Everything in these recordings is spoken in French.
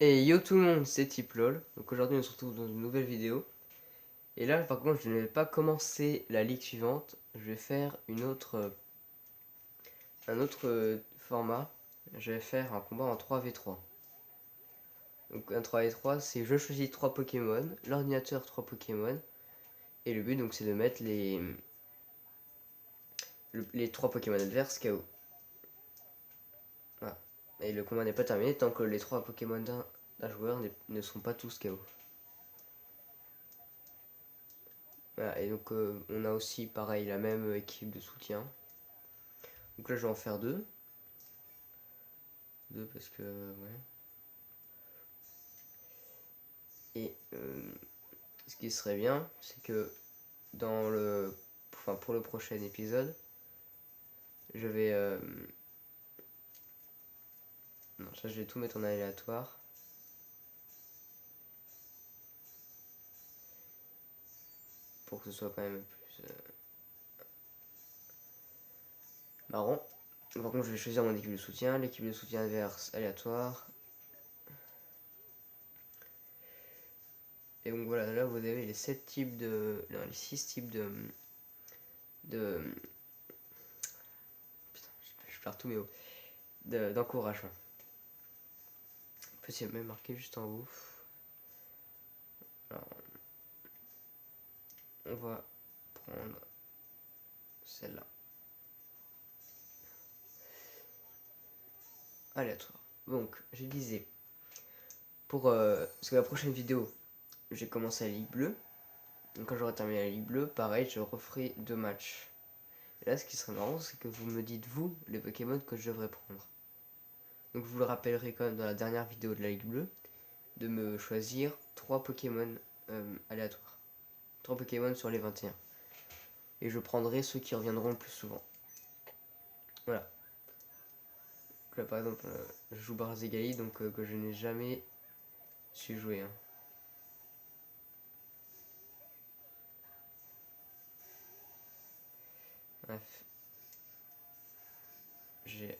Et yo tout le monde, c'est Tiplol. Donc aujourd'hui on se retrouve dans une nouvelle vidéo. Et là par contre je ne vais pas commencer la ligue suivante. Je vais faire un autre format. Je vais faire un combat en 3v3. Donc un 3v3 c'est je choisis 3 Pokémon, l'ordinateur 3 Pokémon. Et le but donc c'est de mettre les 3 Pokémon adverses KO. Voilà. Et le combat n'est pas terminé tant que les 3 Pokémon d'un joueur ne sont pas tous KO. Voilà, et donc on a aussi pareil la même équipe de soutien. Donc là je vais en faire deux. Deux parce que ouais. Et ce qui serait bien, c'est que pour le prochain épisode, je vais non, ça je vais tout mettre en aléatoire. Pour que ce soit quand même plus marrant. Par contre je vais choisir mon équipe de soutien, l'équipe de soutien adverse aléatoire. Et donc voilà, là vous avez les 7 types de. Non, les 6 types de. Putain, je perds tous mes mots. D'encouragement. En plus, il y a même marqué juste en haut. Alors, on va prendre celle-là. Aléatoire. Donc, je disais, parce que la prochaine vidéo, j'ai commencé la Ligue Bleue. Donc, quand j'aurai terminé la Ligue Bleue, pareil, je referai 2 matchs. Et là, ce qui serait marrant, c'est que vous me dites, vous, les Pokémon que je devrais prendre. Donc, vous le rappellerez quand même dans la dernière vidéo de la Ligue Bleue, de me choisir 3 Pokémon aléatoires. 3 Pokémon sur les 21. Et je prendrai ceux qui reviendront le plus souvent. Voilà. Donc là, par exemple, je joue Barzegali, donc que je n'ai jamais su jouer. Hein. Bref. J'ai...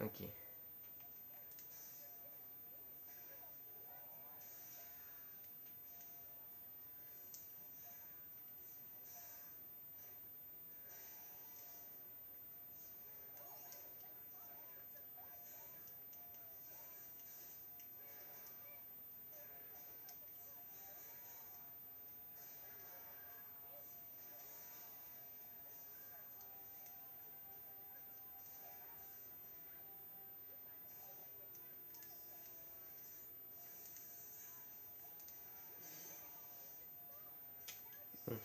Ok. Bon.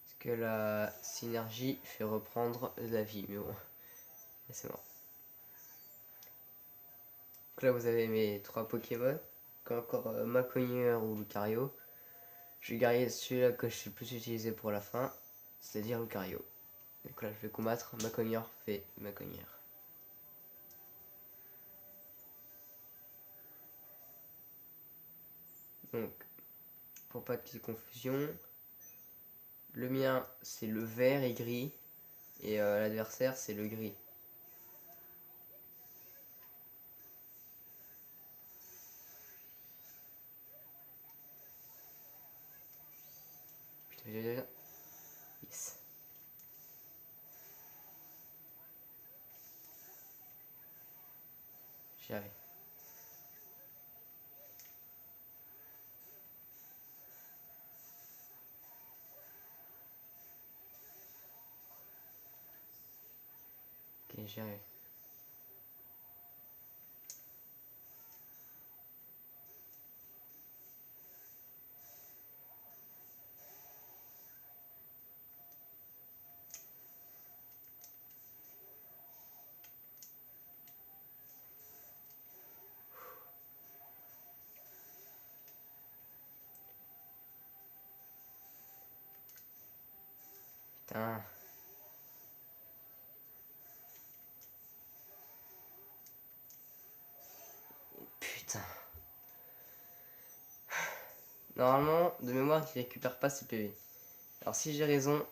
Parce que la synergie fait reprendre la vie, mais bon, c'est bon. Donc là, vous avez mes 3 Pokémon. Encore Macogneur ou Lucario. Je vais garder celui-là que je suis le plus utilisé pour la fin, c'est-à-dire Lucario. Donc là, je vais combattre Macogneur fait Macogneur. Donc, pour pas de confusion, le mien c'est le vert et gris, et l'adversaire c'est le gris. Putain, yes. J'y arrive. Ok, j'y arrive. Putain. Putain. Normalement, de mémoire, il récupère pas ses PV. Alors si j'ai raison...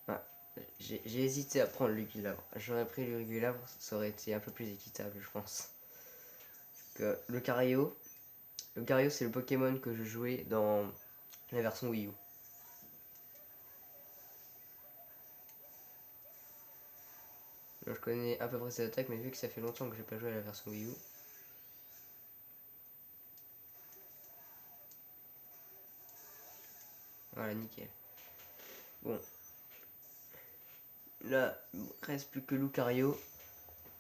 Ouais, j'ai hésité à prendre l'Ugilavre. J'aurais pris l'Ugilavre, ça aurait été un peu plus équitable, je pense. Que Lucario, c'est le Pokémon que je jouais dans la version Wii U. Donc, je connais à peu près ses attaques, mais vu que ça fait longtemps que j'ai pas joué à la version Wii U. Voilà, nickel. Bon. Là, il reste plus que Lucario.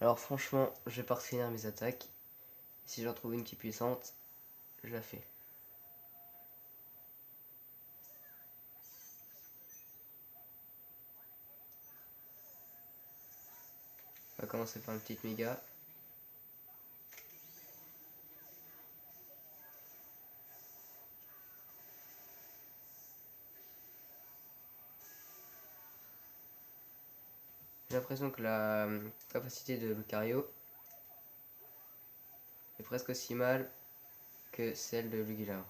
Alors franchement, je vais pas finir mes attaques. Si j'en trouve une qui est puissante, je la fais. On va commencer par une petite méga. J'ai l'impression que la capacité de Lucario est presque aussi mal que celle de Lugilar.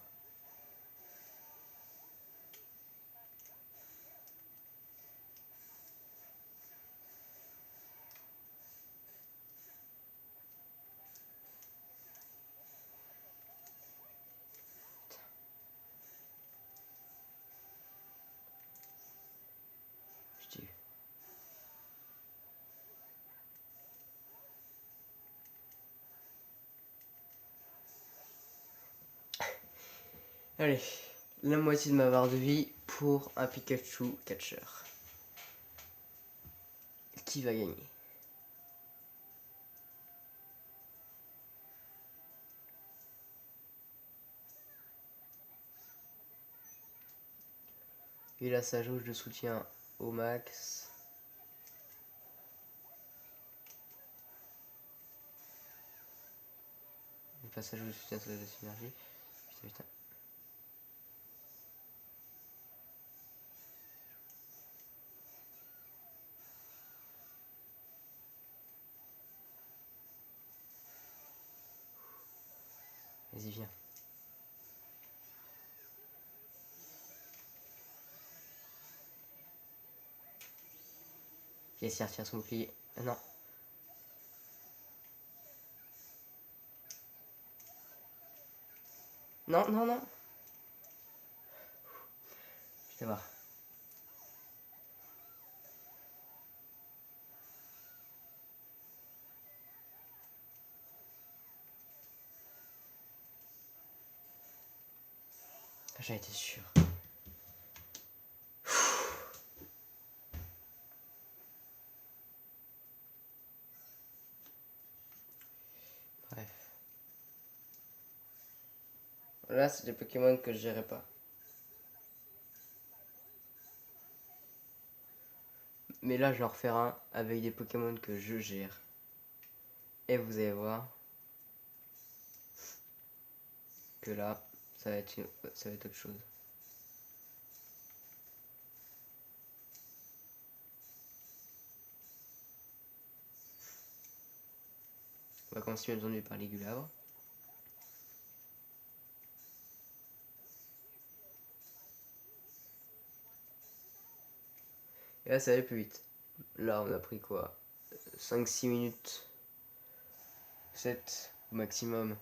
Je dis. Allez, la moitié de ma barre de vie pour un Pikachu catcher. Qui va gagner? Il a sa jauge de soutien au max. Il passe sa jauge de soutien sur la synergie. Putain, putain. Vas-y, viens. Yes, il retire son bouclier. Ah non. Non, non, non. Je vais voir. J'en étais sûr. Bref. Là, c'est des Pokémon que je gérais pas. Mais là, je vais en refaire un avec des Pokémon que je gère. Et vous allez voir que là, ça va être autre chose. On va commencer bien entendu par les Gulavres. Et là, ça allait plus vite. Là, on a pris quoi? 5-6 minutes, 7 au maximum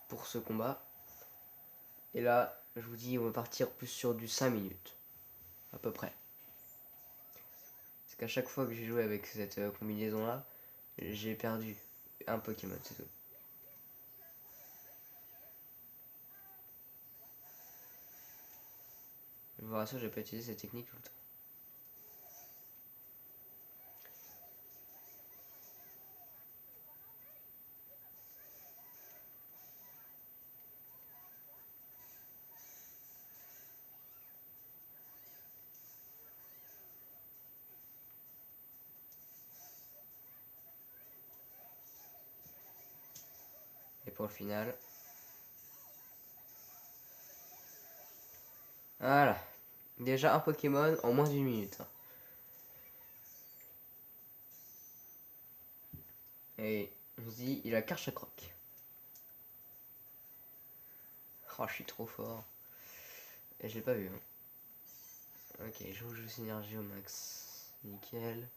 pour ce combat. Et là, je vous dis, on va partir plus sur du 5 minutes. À peu près. Parce qu'à chaque fois que j'ai joué avec cette combinaison-là, j'ai perdu un Pokémon, c'est tout. Je vous rassure, j'ai pas utilisé cette technique tout le temps. Et pour le final... Voilà. Déjà un Pokémon en moins d'une minute. Et on se dit, il a Karchakroc. Oh, je suis trop fort. Et je l'ai pas vu. Hein. Ok, je joue synergie au max. Nickel.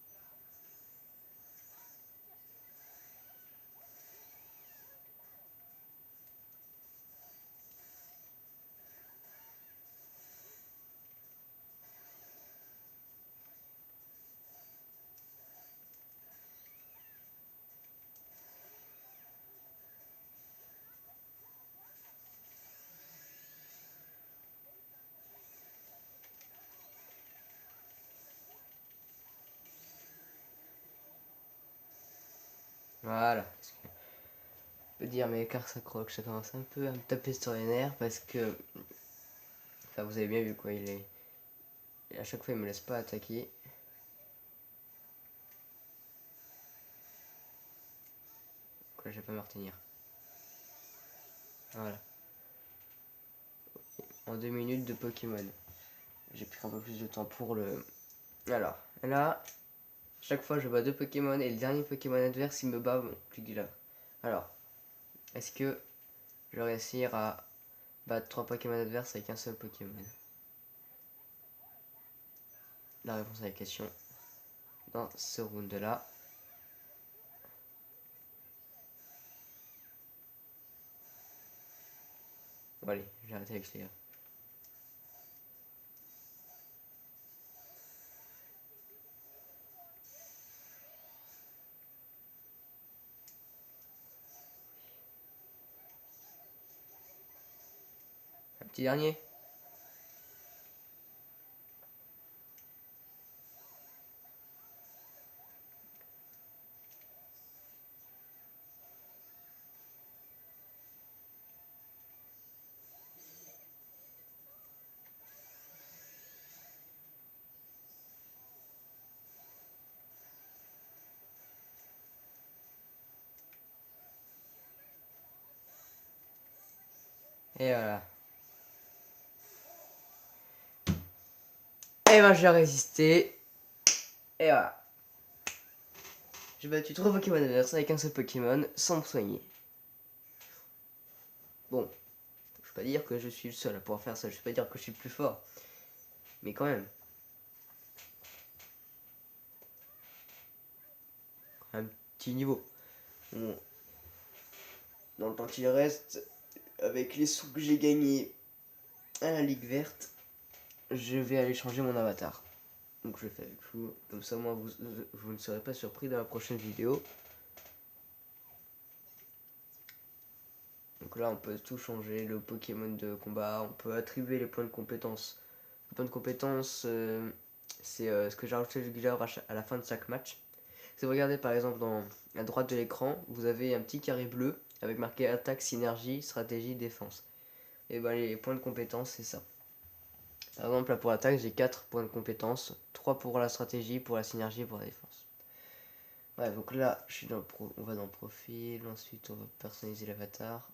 Voilà. Je peux dire, mais car ça croque, ça commence un peu à me taper sur les nerfs parce que. Enfin, vous avez bien vu quoi, il est. Et à chaque fois, il me laisse pas attaquer. Quoi, je vais pas me retenir. Voilà. En 2 minutes de Pokémon. J'ai pris un peu plus de temps pour le. Alors, là, chaque fois je bats 2 Pokémon et le dernier Pokémon adverse il me bat mon Plugula. Alors, est-ce que je vais réussir à battre 3 Pokémon adverses avec un seul Pokémon? La réponse à la question dans ce round là. Bon allez, j'ai arrêté avec les gars. Un petit dernier. Et voilà. Et ben j'ai résisté. Et voilà. J'ai battu 3 Pokémon adverses avec un seul Pokémon sans me soigner. Bon, je peux pas dire que je suis le seul à pouvoir faire ça, je peux pas dire que je suis le plus fort. Mais quand même. Un petit niveau. Bon. Dans le temps qu'il reste, avec les sous que j'ai gagnés à la Ligue Verte, je vais aller changer mon avatar. Donc je le fais avec vous. Comme ça, moi, vous ne serez pas surpris dans la prochaine vidéo. Donc là, on peut tout changer. Le Pokémon de combat, on peut attribuer les points de compétence. Les points de compétence, c'est ce que j'ai rajouté régulièrement à la fin de chaque match. Si vous regardez par exemple à droite de l'écran, vous avez un petit carré bleu avec marqué attaque, synergie, stratégie, défense. Et ben les points de compétence, c'est ça. Par exemple, là pour l'attaque, j'ai 4 points de compétence, 3 pour la stratégie, pour la synergie, pour la défense. Ouais, donc là, je suis dans on va dans le profil, ensuite on va personnaliser l'avatar.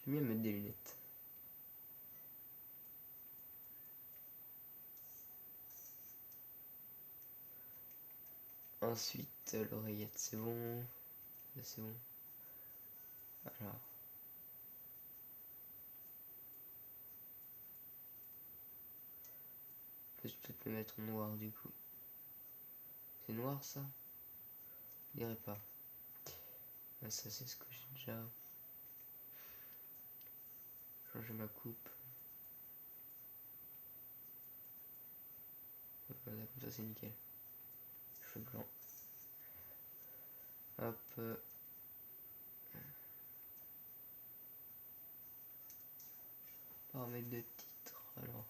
J'aime bien mettre des lunettes. Ensuite, l'oreillette, c'est bon. Là, c'est bon. Alors. Je vais peut-être me mettre en noir du coup. C'est noir ça? Je dirais pas. Ah, ça c'est ce que j'ai déjà. Changer ma coupe. Voilà, comme ça c'est nickel. Cheveux blancs. Hop. Paramètres de titre. Alors.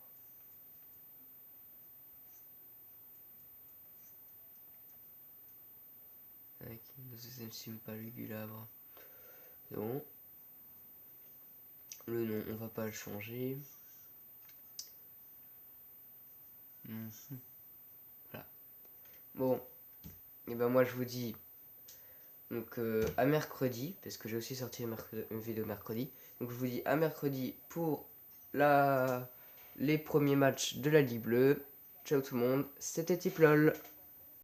Ok, ça ne signe pas le Gulabre. C'est bon. Le nom, on va pas le changer. Voilà. Bon. Et ben moi je vous dis donc à mercredi, parce que j'ai aussi sorti une vidéo mercredi. Donc je vous dis à mercredi pour les premiers matchs de la Ligue Bleue. Ciao tout le monde, c'était Tiplol.